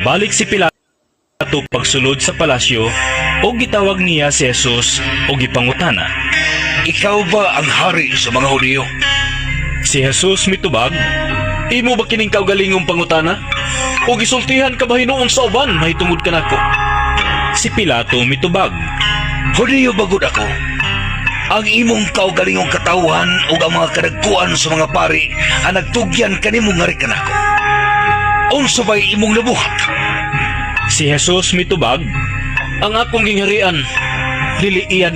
Nabalik si Pilato pagsulod sa palasyo o gitawag niya si Jesus o gipangutana. Ikaw ba ang hari sa mga Hudyo? Si Jesus mitubag, imo ba kining kaugalingong pangutana? O gisultihan ka ba hinuon sa uban mahitungod ka nako? Si Pilato mitubag, Hudyo bagod ako. Ang imong kaugalingong katawhan o ang mga kadagkuan sa mga pari ang nagtugyan kanimo nga rin kanako. Unsa ba'y imong nabuhat? Si Jesus mitubag, ang akong gingharian dili iya